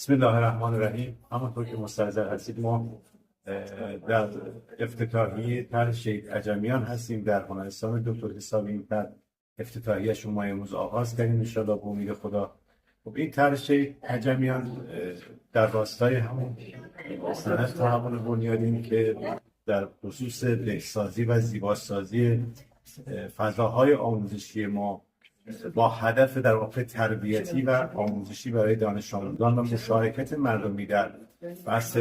بسم الله الرحمن الرحیم. همونطور که مستحضر هستید ما در افتتاحیه طرح شیخ عجمیان هستیم در هنرستان دکتر حسابی. این طرح افتتاحیه‌اش ما امروز آغاز کردیم ان شاءالله به امید خدا. خب این طرح شیخ عجمیان در راستای همون سند تحول بنیادین که در خصوص بهسازی و زیباسازی فضاهای آموزشی ما با هدف در واقع تربیتی و آموزشی برای دانش آموزان و مشارکت مردمی در بحث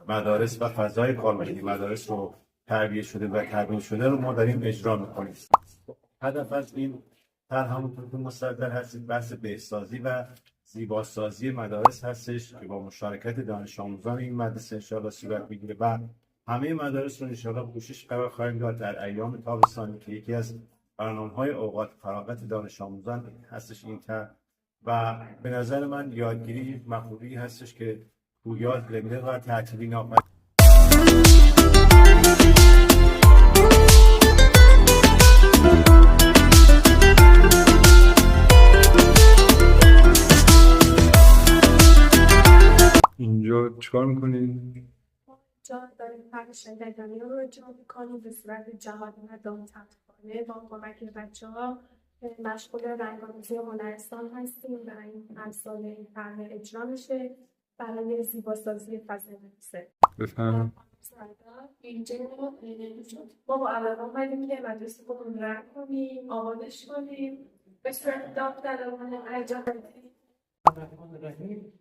مدارس و فضای کاربردی مدارس رو تربیه شده و تبیین شده رو ما داریم اجرا می‌کنیم. هدف از این طرح همونطور که مستحضر هستید بحث بهسازی و زیباسازی مدارس هستش که با مشارکت دانش آموزان این مدرسه انشاءالله صورت میگیره و همه مدارس رو انشاءالله کوشش قرار خواهیم داد در ایام تابستانی که یکی از برنامه‌های اوقات فراغت دانش آموزان هستش این طرح و به نظر من یادگیری مفهومی هستش که پویاد لمده و تعطیلی ناپذیر. اینجا چیکار میکنین؟ اینجا داریم طرح شیخ عجمیان رو اجرا میکنیم به صورت جهانی و داوطلبانه با کمک بچه‌ها مشغول رنگ‌آمیزی هنرستان هستیم و این هر سال این طرح اجرا میشه برای زیباسازی فضای مدرسه. بفهم. اینجا ما با علاقه اومدیم که مدرسه خودمون رنگ کنیم، آبادش کنیم، به صورت داوطلبانه انجام بدیم.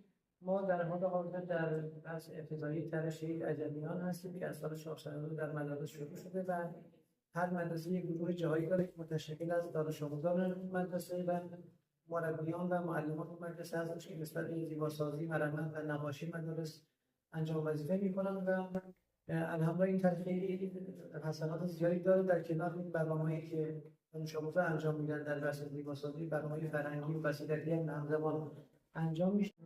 ما در حال حاضر در بحث ابتدایی طرح شیخ عجمیان هستیم که از سال 492 در مدارس شروع شده و هر مدرسه یک گروه جهایی داره که متشکل از دانش آموزان مدرسه و مربیان و معلمان مدرسه هستش که نسبت به زیباسازی، مرمت و نقاشی مدارس انجام وظیفه می‌کنند و الحمدلله این طرح خیلی حسنات زیادی داره. در کنار این برنامه‌ای که دانش آموزان انجام میدن در بحث زیباسازی، برنامه‌های فرهنگی و بصیرتی هم همزمان انجام میشه.